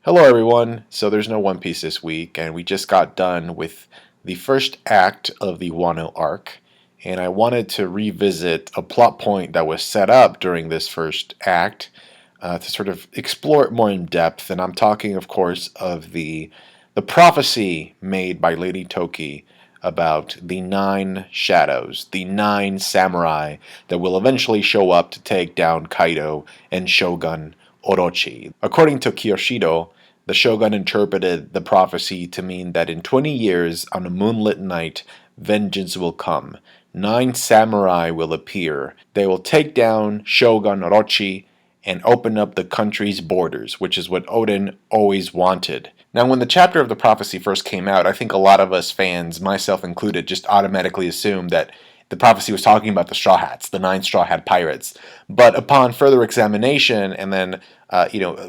Hello everyone. So there's no One Piece this week, and we just got done with the first act of the Wano arc, and I wanted to revisit a plot point that was set up during this first act to sort of explore it more in depth. And I'm talking, of course, of the prophecy made by Lady Toki about the 9 shadows, the 9 samurai that will eventually show up to take down Kaido and Shogun Orochi. According to Kiyoshido, the shogun interpreted the prophecy to mean that in 20 years, on a moonlit night, vengeance will come. 9 samurai will appear. They will take down Shogun Orochi and open up the country's borders, which is what Oden always wanted. Now, when the chapter of the prophecy first came out, I think a lot of us fans, myself included, just automatically assumed that the prophecy was talking about the Straw Hats, the 9 Straw Hat Pirates. But upon further examination and then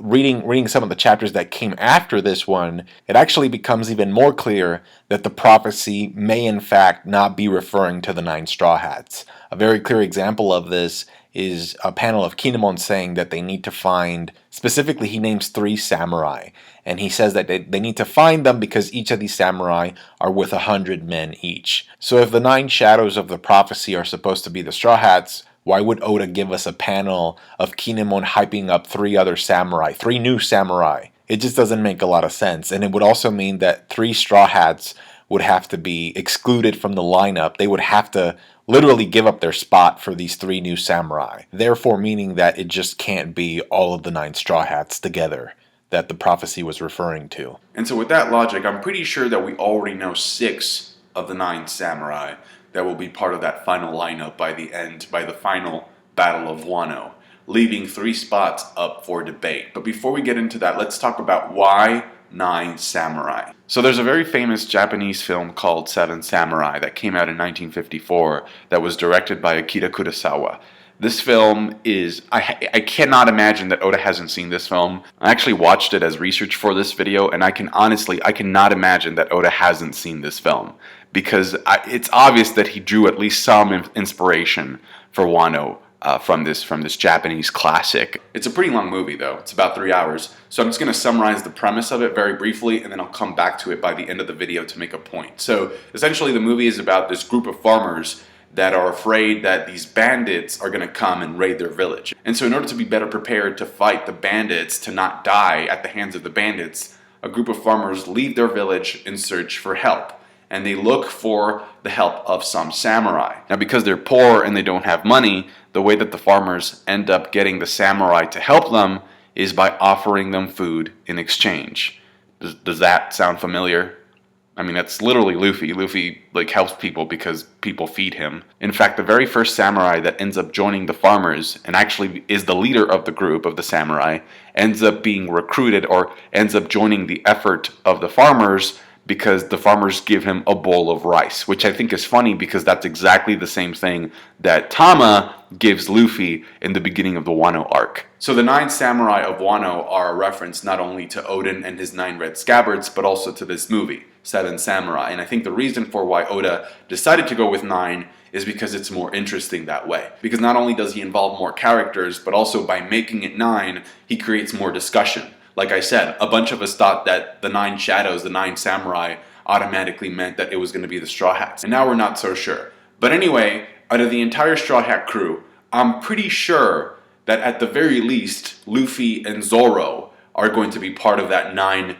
reading some of the chapters that came after this one, it actually becomes even more clear that the prophecy may in fact not be referring to the 9 Straw Hats. A very clear example of this is a panel of Kinemon saying that they need to find, specifically he names 3 samurai, and he says that they need to find them because each of these samurai are worth 100 men each. So if the 9 shadows of the prophecy are supposed to be the Straw Hats, why would Oda give us a panel of Kinemon hyping up 3 other samurai, 3 new samurai? It just doesn't make a lot of sense, and it would also mean that 3 Straw Hats would have to be excluded from the lineup. They would have to literally give up their spot for these 3 new samurai, therefore meaning that it just can't be all of the 9 Straw Hats together that the prophecy was referring to. And so with that logic, I'm pretty sure that we already know 6 of the 9 samurai that will be part of that final lineup by the final Battle of Wano, leaving 3 spots up for debate. But before we get into that, let's talk about why 9 samurai. So there's a very famous Japanese film called Seven Samurai that came out in 1954 that was directed by Akira Kurosawa. This film is, I cannot imagine that Oda hasn't seen this film. I actually watched it as research for this video, and I cannot imagine that Oda hasn't seen this film, because it's obvious that he drew at least some inspiration for Wano from this Japanese classic. It's a pretty long movie though, it's about 3 hours, so I'm just going to summarize the premise of it very briefly, and then I'll come back to it by the end of the video to make a point. So essentially the movie is about this group of farmers that are afraid that these bandits are going to come and raid their village. And so in order to be better prepared to fight the bandits, to not die at the hands of the bandits, a group of farmers leave their village in search for help. And they look for the help of some samurai. Now, because they're poor and they don't have money, the way that the farmers end up getting the samurai to help them is by offering them food in exchange. Does that sound familiar? I mean, that's literally Luffy. Luffy helps people because people feed him. In fact, the very first samurai that ends up joining the farmers and actually is the leader of the group of the samurai ends up being recruited or ends up joining the effort of the farmers because the farmers give him a bowl of rice, which I think is funny because that's exactly the same thing that Tama gives Luffy in the beginning of the Wano arc. So the 9 samurai of Wano are a reference not only to Oden and his 9 red scabbards, but also to this movie, Seven Samurai. And I think the reason for why Oda decided to go with 9 is because it's more interesting that way. Because not only does he involve more characters, but also by making it 9, he creates more discussion. Like I said, a bunch of us thought that the 9 shadows, the 9 samurai, automatically meant that it was going to be the Straw Hats. And now we're not so sure. But anyway, out of the entire Straw Hat crew, I'm pretty sure that at the very least, Luffy and Zoro are going to be part of that 9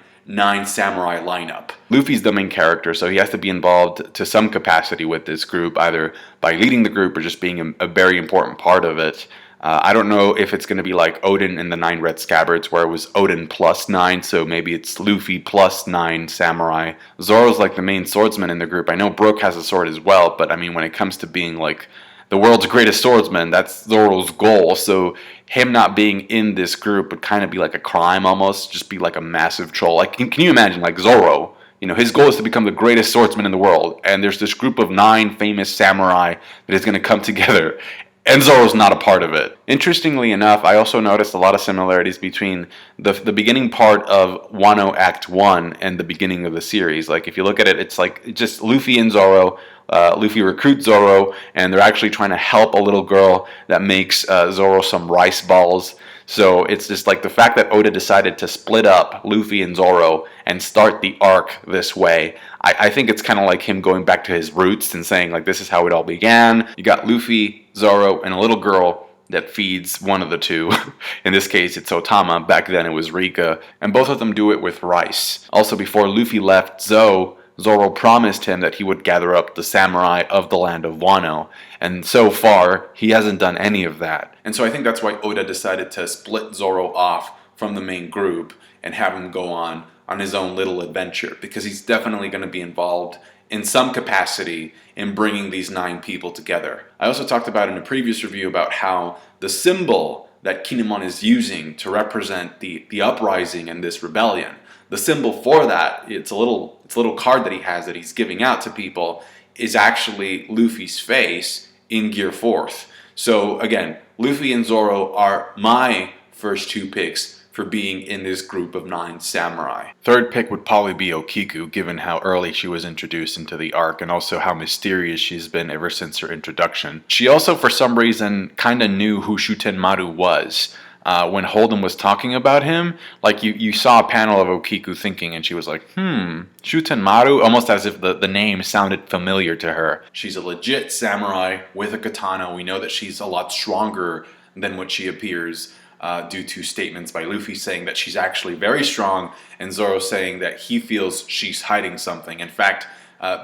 samurai lineup. Luffy's the main character, so he has to be involved to some capacity with this group, either by leading the group or just being a very important part of it. I don't know if it's going to be like Oden and the 9 red scabbards, where it was Oden plus 9, so maybe it's Luffy plus 9 samurai. Zoro's like the main swordsman in the group. I know Brook has a sword as well, but I mean, when it comes to being like the world's greatest swordsman, that's Zoro's goal, so him not being in this group would kind of be like a crime almost, just be like a massive troll. Like, can you imagine, like Zoro, his goal is to become the greatest swordsman in the world, and there's this group of 9 famous samurai that is going to come together, and Zoro's not a part of it. Interestingly enough, I also noticed a lot of similarities between the beginning part of Wano Act 1 and the beginning of the series. Like, if you look at it, it's like just Luffy and Zoro. Luffy recruits Zoro, and they're actually trying to help a little girl that makes Zoro some rice balls. So it's just like the fact that Oda decided to split up Luffy and Zoro and start the arc this way. I think it's kind of like him going back to his roots and saying, like, this is how it all began. You got Luffy, Zoro, and a little girl that feeds one of the two. In this case, it's Otama. Back then it was Rika. And both of them do it with rice. Also, before Luffy left Zoro promised him that he would gather up the samurai of the land of Wano. And so far, he hasn't done any of that. And so I think that's why Oda decided to split Zoro off from the main group and have him go on his own little adventure, because he's definitely going to be involved in some capacity in bringing these 9 people together. I also talked about in a previous review about how the symbol that Kinemon is using to represent the uprising and this rebellion, the symbol for that, it's a little card that he has that he's giving out to people, is actually Luffy's face in Gear 4th. So again, Luffy and Zoro are my first 2 picks for being in this group of 9 samurai. Third pick would probably be Okiku, given how early she was introduced into the arc and also how mysterious she's been ever since her introduction. She also, for some reason, kind of knew who Shutenmaru was. When Holden was talking about him, like you saw a panel of Okiku thinking, and she was like, Shutenmaru, almost as if the name sounded familiar to her. She's a legit samurai with a katana. We know that she's a lot stronger than what she appears, due to statements by Luffy saying that she's actually very strong, and Zoro saying that he feels she's hiding something. In fact,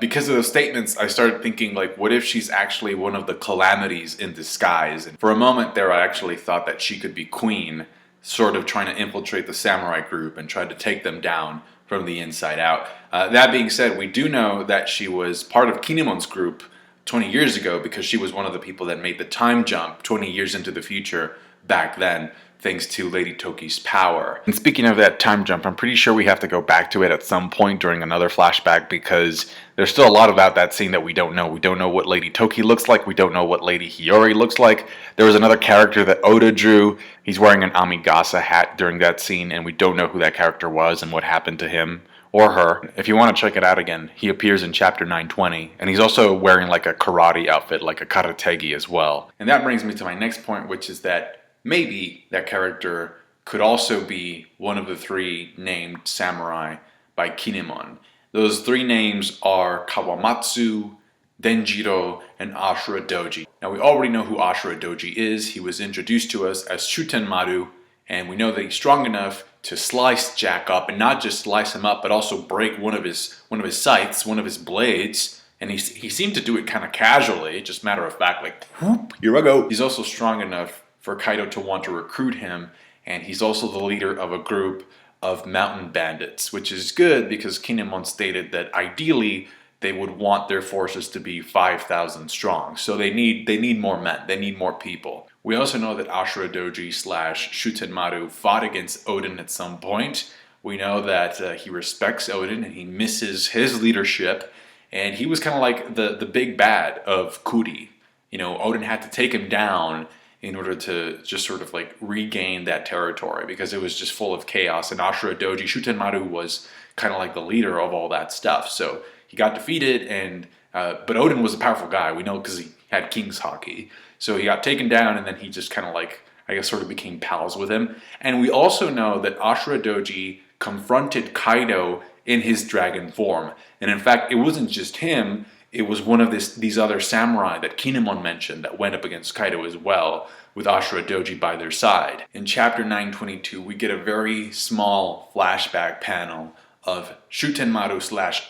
because of those statements, I started thinking, like, what if she's actually one of the calamities in disguise? And for a moment there, I actually thought that she could be Queen, sort of trying to infiltrate the samurai group and try to take them down from the inside out. That being said, we do know that she was part of Kinemon's group 20 years ago, because she was one of the people that made the time jump 20 years into the future back then, thanks to Lady Toki's power. And speaking of that time jump, I'm pretty sure we have to go back to it at some point during another flashback, because there's still a lot about that scene that we don't know. We don't know what Lady Toki looks like. We don't know what Lady Hiyori looks like. There was another character that Oda drew. He's wearing an Amigasa hat during that scene, and we don't know who that character was and what happened to him or her. If you want to check it out again, he appears in chapter 920, and he's also wearing like a karate outfit, like a karategi as well. And that brings me to my next point, which is that maybe that character could also be one of the 3 named samurai by Kinemon. Those 3 names are Kawamatsu, Denjiro, and Ashura Doji. Now, we already know who Ashura Doji is. He was introduced to us as Shutenmaru, and we know that he's strong enough to slice Jack up, and not just slice him up, but also break one of his scythes, one of his blades. And he seemed to do it kind of casually, just matter of fact, like, whoop, here I go. He's also strong enough for Kaido to want to recruit him, and he's also the leader of a group of mountain bandits, which is good because Kinemon stated that ideally they would want their forces to be 5,000 strong. So they need more men, they need more people. We also know that Ashura Doji / Shutenmaru fought against Odin at some point. We know that he respects Odin and he misses his leadership, and he was kind of like the big bad of Kuri. You know, Odin had to take him down in order to just sort of like regain that territory, because it was just full of chaos, and Ashura Doji, Shutenmaru, was kind of like the leader of all that stuff. So he got defeated, and but Odin was a powerful guy, we know, because he had King's Haki. So he got taken down, and then he just kind of like, I guess, sort of became pals with him. And we also know that Ashura Doji confronted Kaido in his dragon form. And in fact, it wasn't just him, it was one of these other samurai that Kinemon mentioned that went up against Kaido as well, with Ashura Doji by their side. In chapter 922, we get a very small flashback panel of Shutenmaru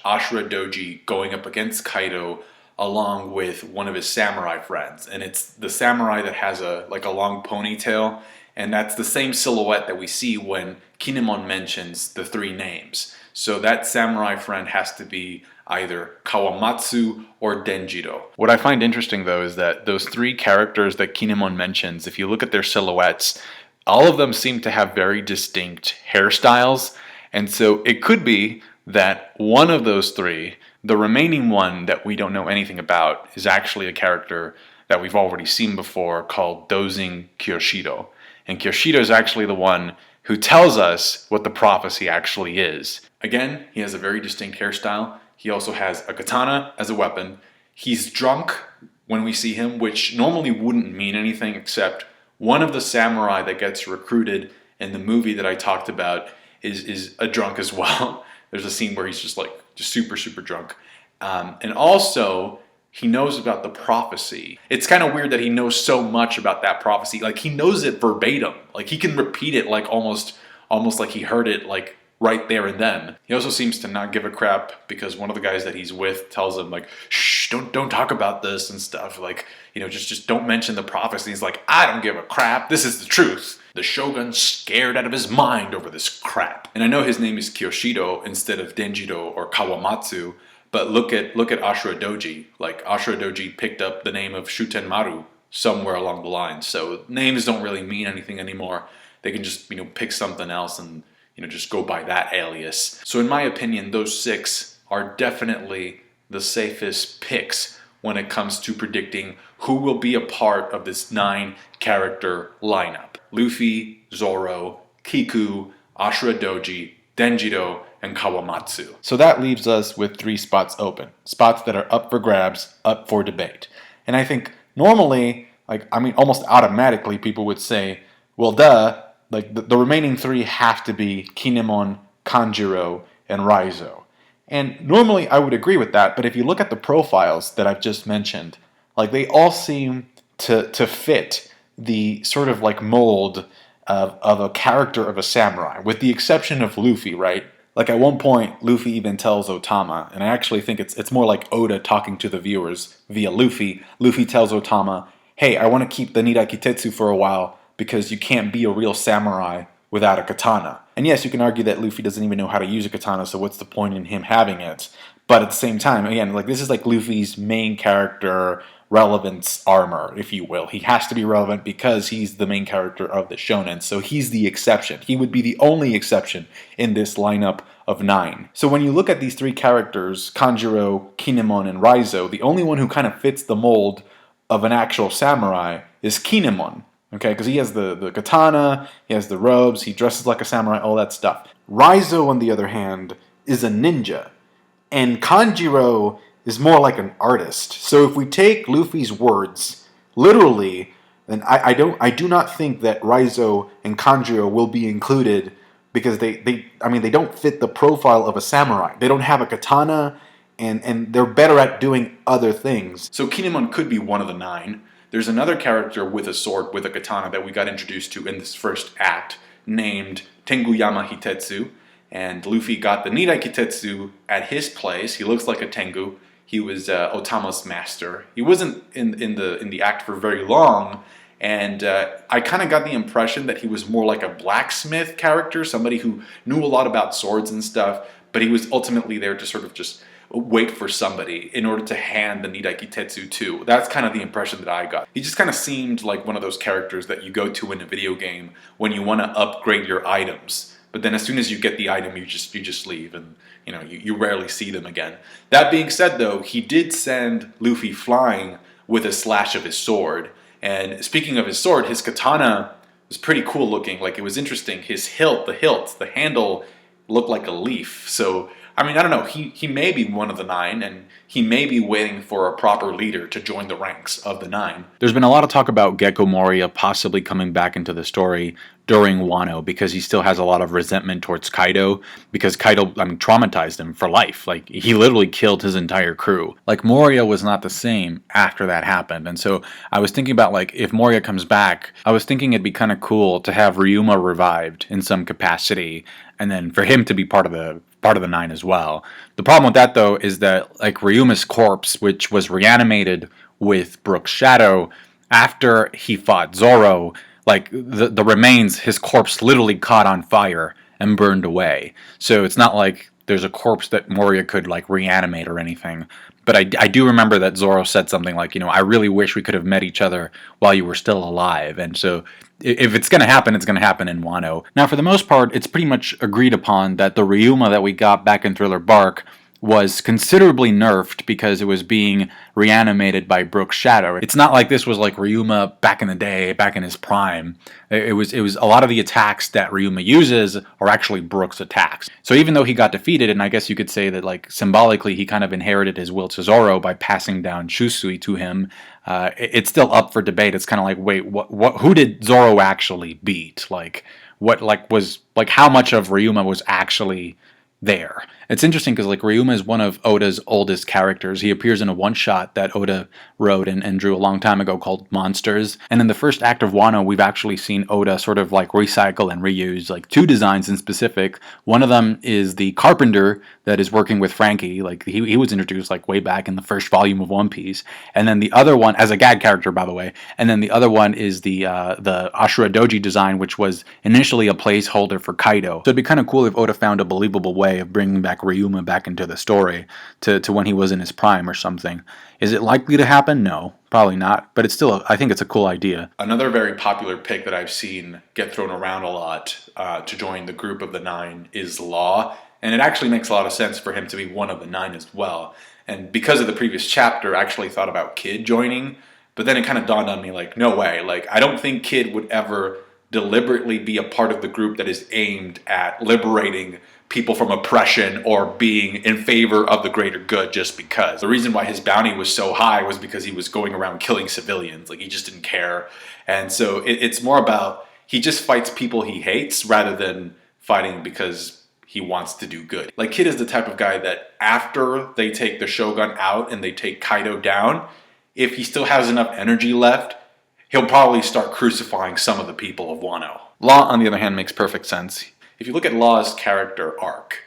/ Ashura Doji going up against Kaido along with one of his samurai friends. And it's the samurai that has a long ponytail, and that's the same silhouette that we see when Kinemon mentions the 3 names. So that samurai friend has to be either Kawamatsu or Denjiro. What I find interesting, though, is that those 3 characters that Kinemon mentions, if you look at their silhouettes, all of them seem to have very distinct hairstyles. And so it could be that one of those 3, the remaining one that we don't know anything about, is actually a character that we've already seen before called Dozing Kyoshiro. And Kyoshiro is actually the one who tells us what the prophecy actually is. Again, he has a very distinct hairstyle. He also has a katana as a weapon. He's drunk when we see him, which normally wouldn't mean anything except One of the samurai that gets recruited in the movie that I talked about is a drunk as well. There's a scene where he's just super, super drunk. And also, he knows about the prophecy. It's kind of weird that he knows so much about that prophecy. Like, he knows it verbatim. Like, he can repeat it like almost like he heard it like right there and then. He also seems to not give a crap because one of the guys that he's with tells him like, shh, don't talk about this and stuff. Like, just don't mention the prophecy. He's like, I don't give a crap. This is the truth. The Shogun's scared out of his mind over this crap. And I know his name is Kyoshido instead of Denjiro or Kawamatsu, but look at Ashura Doji. Like, Ashura Doji picked up the name of Shuten Maru somewhere along the line. So names don't really mean anything anymore. They can just, pick something else and, just go by that alias. So in my opinion, those 6 are definitely the safest picks when it comes to predicting who will be a part of this 9-character lineup. Luffy, Zoro, Kiku, Ashura Doji, Denjiro, and Kawamatsu. So that leaves us with 3 spots open. Spots that are up for grabs, up for debate. And I think normally, almost automatically people would say, well, duh, the remaining 3 have to be Kinemon, Kanjuro, and Raizo. And normally I would agree with that, but if you look at the profiles that I've just mentioned, they all seem to fit the sort of mold of a character of a samurai, with the exception of Luffy, right? At one point, Luffy even tells Otama, and I actually think it's more like Oda talking to the viewers via Luffy. Luffy tells Otama, hey, I want to keep the Nirai Kitetsu for a while because you can't be a real samurai without a katana. And yes, you can argue that Luffy doesn't even know how to use a katana, so what's the point in him having it? But at the same time, again, this is Luffy's main character relevance armor, if you will. He has to be relevant because he's the main character of the shonen, so he's the exception. He would be the only exception in this lineup of 9. So when you look at these 3 characters, Kanjuro, Kinemon, and Raizo, the only one who kind of fits the mold of an actual samurai is Kinemon. Okay, because he has the katana, he has the robes, he dresses like a samurai, all that stuff. Raizo, on the other hand, is a ninja. And Kanjuro is more like an artist. So if we take Luffy's words literally, then I do not think that Raizo and Kanjuro will be included because they don't fit the profile of a samurai. They don't have a katana, and they're better at doing other things. So Kinemon could be one of the 9. There's another character with a sword, with a katana, that we got introduced to in this first act, named Tenguyama Hitetsu. And Luffy got the Nirai Kitetsu at his place. He looks like a Tengu. He was Otama's master. He wasn't in the act for very long, and I kind of got the impression that he was more like a blacksmith character, somebody who knew a lot about swords and stuff, but he was ultimately there to sort of just wait for somebody in order to hand the Nirai Kitetsu to. That's kind of the impression that I got. He just kind of seemed like one of those characters that you go to in a video game when you want to upgrade your items. But then as soon as you get the item, you just leave, and you rarely see them again. That being said, though, he did send Luffy flying with a slash of his sword. And speaking of his sword, his katana was pretty cool looking. It was interesting. His the handle looked like a leaf. So I don't know, he may be one of the 9, and he may be waiting for a proper leader to join the ranks of the 9. There's been a lot of talk about Gecko Moria possibly coming back into the story during Wano because he still has a lot of resentment towards Kaido, because Kaido, traumatized him for life. He literally killed his entire crew. Moria was not the same after that happened. And so I was thinking about, if Moria comes back, I was thinking it'd be kind of cool to have Ryuma revived in some capacity, and then for him to be part of the 9 as well. The problem with that, though, is that Ryuma's corpse, which was reanimated with Brook's shadow after he fought Zoro, the remains, his corpse literally caught on fire and burned away. So it's not like there's a corpse that Moria could reanimate or anything. But I do remember that Zoro said something I really wish we could have met each other while you were still alive. And so if it's going to happen, it's going to happen in Wano. Now, for the most part, it's pretty much agreed upon that the Ryuma that we got back in Thriller Bark was considerably nerfed because it was being reanimated by Brook's shadow. It's not like this was like Ryuma back in the day, back in his prime. It was a lot of the attacks that Ryuma uses are actually Brook's attacks. So even though he got defeated, and I guess you could say that like symbolically he kind of inherited his will to Zoro by passing down Shusui to him, it's still up for debate. It's kind of like, wait, who did Zoro actually beat? Like, how much of Ryuma was actually there? It's interesting because like Ryuma is one of Oda's oldest characters. He appears in a one-shot that Oda wrote and drew a long time ago called Monsters. And in the first act of Wano, we've actually seen Oda sort of like recycle and reuse like two designs in specific. One of them is the carpenter that is working with Frankie. Like he was introduced like way back in the first volume of One Piece. And then the other one, as a gag character by the way, and then the other one is the Ashura Doji design, which was initially a placeholder for Kaido. So it'd be kind of cool if Oda found a believable way of bringing back Ryuma back into the story to when he was in his prime or something. Is it likely to happen? No, probably not. But it's still, I think it's a cool idea. Another very popular pick that I've seen get thrown around a lot to join the group of the 9 is Law. And it actually makes a lot of sense for him to be one of the 9 as well. And because of the previous chapter, I actually thought about Kid joining. But then it kind of dawned on me like, no way. Like, I don't think Kid would ever deliberately be a part of the group that is aimed at liberating people from oppression or being in favor of the greater good just because. The reason why his bounty was so high was because he was going around killing civilians. Like, he just didn't care. And so it's more about he just fights people he hates rather than fighting because he wants to do good. Like, Kid is the type of guy that after they take the Shogun out and they take Kaido down, if he still has enough energy left, he'll probably start crucifying some of the people of Wano. Law, on the other hand, makes perfect sense. If you look at Law's character arc,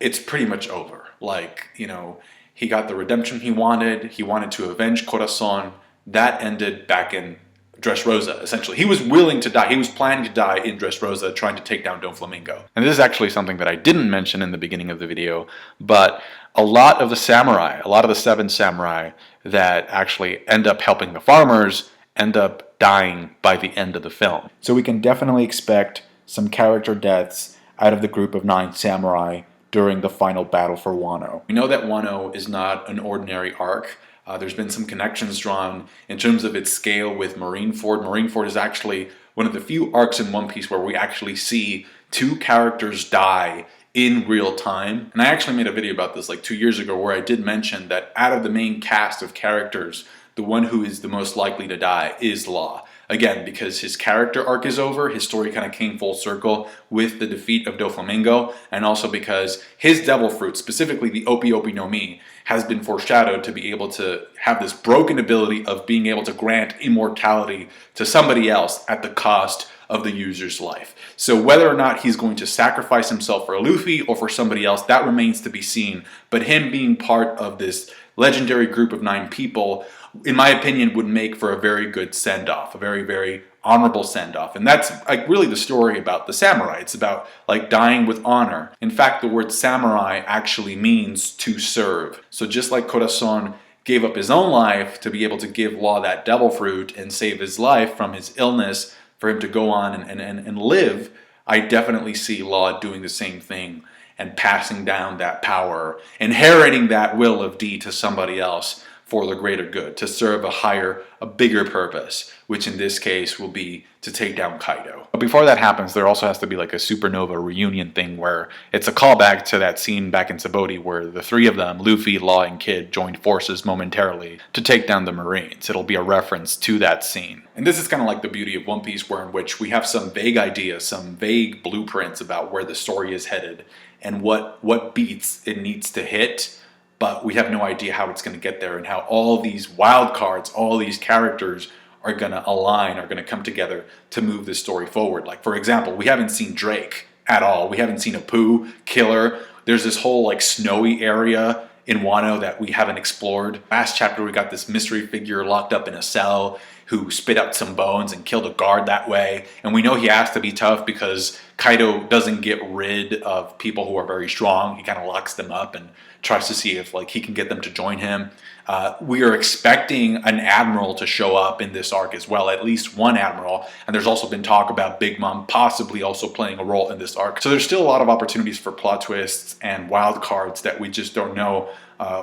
it's pretty much over. Like, you know, he got the redemption he wanted to avenge Corazon. That ended back in Dressrosa, essentially. He was willing to die. He was planning to die in Dressrosa, trying to take down Don Flamingo. And this is actually something that I didn't mention in the beginning of the video, but a lot of the samurai, a lot of the 7 samurai that actually end up helping the farmers end up dying by the end of the film. So we can definitely expect some character deaths out of the group of 9 samurai during the final battle for Wano. We know that Wano is not an ordinary arc. There's been some connections drawn in terms of its scale with Marineford. Marineford is actually one of the few arcs in One Piece where we actually see 2 characters die in real time. And I actually made a video about this like 2 years ago where I did mention that out of the main cast of characters, the one who is the most likely to die is Law. Again, because his character arc is over, his story kind of came full circle with the defeat of Doflamingo, and also because his devil fruit, specifically the Opi Opi no Mi, has been foreshadowed to be able to have this broken ability of being able to grant immortality to somebody else at the cost of the user's life. So whether or not he's going to sacrifice himself for Luffy or for somebody else, that remains to be seen. But him being part of this legendary group of 9 people, in my opinion, would make for a very good send-off, a very, very honorable send-off. And that's like really the story about the samurai. It's about like dying with honor. In fact, the word samurai actually means to serve. So just like Corazon gave up his own life to be able to give Law that devil fruit and save his life from his illness for him to go on and live, I definitely see Law doing the same thing and passing down that power, inheriting that will of D to somebody else for the greater good, to serve a bigger purpose, which in this case will be to take down Kaido. But before that happens, there also has to be like a supernova reunion thing where it's a callback to that scene back in Sabaody where the 3 of them, Luffy, Law, and Kid, joined forces momentarily to take down the Marines. It'll be a reference to that scene. And this is kind of like the beauty of One Piece, where in which we have some vague ideas, some vague blueprints about where the story is headed and what beats it needs to hit, but we have no idea how it's going to get there and how all these wild cards, all these characters are going to align, are going to come together to move this story forward. Like, for example, we haven't seen Drake at all. We haven't seen Apu, Killer. There's this whole like snowy area in Wano that we haven't explored. Last chapter, we got this mystery figure locked up in a cell. who spit out some bones and killed a guard that way. And we know he has to be tough because Kaido doesn't get rid of people who are very strong. He kind of locks them up and tries to see if like he can get them to join him. We are expecting an admiral to show up in this arc as well, at least one admiral. And there's also been talk about Big Mom possibly also playing a role in this arc. So there's still a lot of opportunities for plot twists and wild cards that we just don't know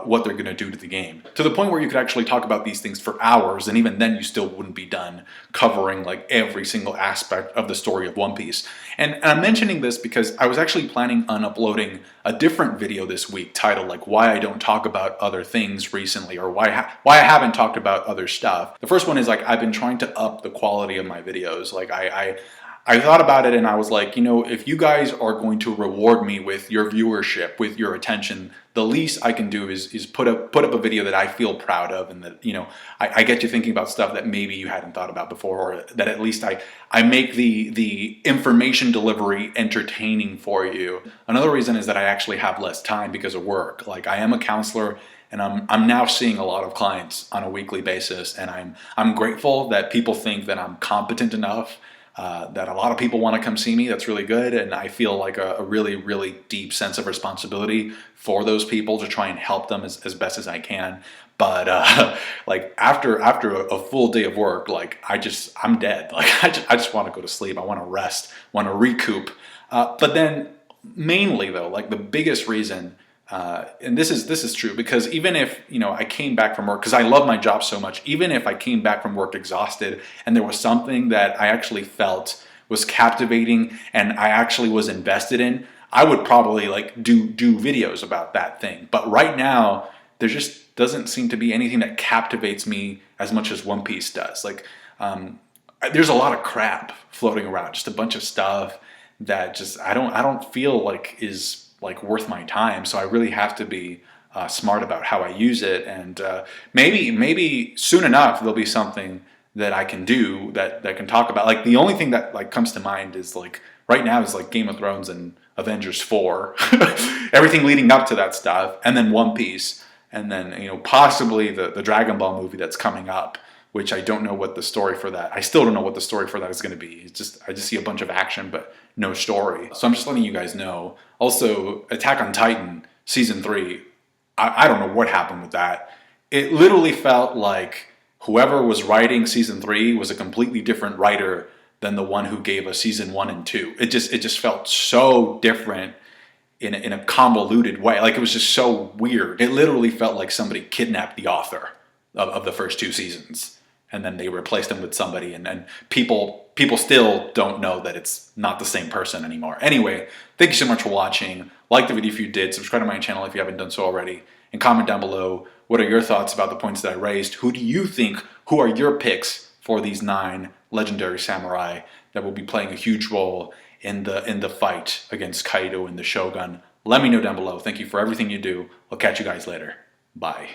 what they're going to do to the game. To the point where you could actually talk about these things for hours, and even then you still wouldn't be done covering like every single aspect of the story of One Piece. And I'm mentioning this because I was actually planning on uploading a different video this week titled like why I don't talk about other things recently, or why I haven't talked about other stuff. The first one is like I've been trying to up the quality of my videos. Like I thought about it and I was like, you know, if you guys are going to reward me with your viewership, with your attention, the least I can do is put up a video that I feel proud of, and that, you know, I get you thinking about stuff that maybe you hadn't thought about before, or that at least I make the information delivery entertaining for you. Another reason is that I actually have less time because of work. Like I am a counselor, and I'm now seeing a lot of clients on a weekly basis, and I'm grateful that people think that I'm competent enough, that a lot of people want to come see me. That's really good, and I feel like a really, really deep sense of responsibility for those people to try and help them as best as I can. But like after a full day of work, like I'm dead. Like I just want to go to sleep. I want to rest, want to recoup. But then mainly though, like the biggest reason, and this is true, because even if, you know, I came back from work, because I love my job so much, even if I came back from work exhausted and there was something that I actually felt was captivating and I actually was invested in, I would probably like do videos about that thing. But right now, there just doesn't seem to be anything that captivates me as much as One Piece does. Like, there's a lot of crap floating around, just a bunch of stuff that just I don't feel like is like worth my time. So I really have to be smart about how I use it. And maybe soon enough there'll be something that I can do that can talk about. Like the only thing that like comes to mind is like right now is like Game of Thrones and Avengers 4, everything leading up to that stuff, and then One Piece, and then, you know, possibly the Dragon Ball movie that's coming up, which I don't know what the story for that. I still don't know what the story for that is going to be. I just see a bunch of action, but no story. So I'm just letting you guys know. Also, Attack on Titan season 3. I don't know what happened with that. It literally felt like whoever was writing season 3 was a completely different writer than the one who gave us season 1 and 2. It just felt so different in a convoluted way. Like it was just so weird. It literally felt like somebody kidnapped the author of the first 2 seasons, and then they replaced him with somebody, and then people still don't know that it's not the same person anymore. Anyway, thank you so much for watching. Like the video if you did, subscribe to my channel if you haven't done so already, and comment down below what are your thoughts about the points that I raised. Who are your picks for these 9 legendary samurai that will be playing a huge role in the fight against Kaido and the Shogun? Let me know down below. Thank you for everything you do. I'll catch you guys later. Bye.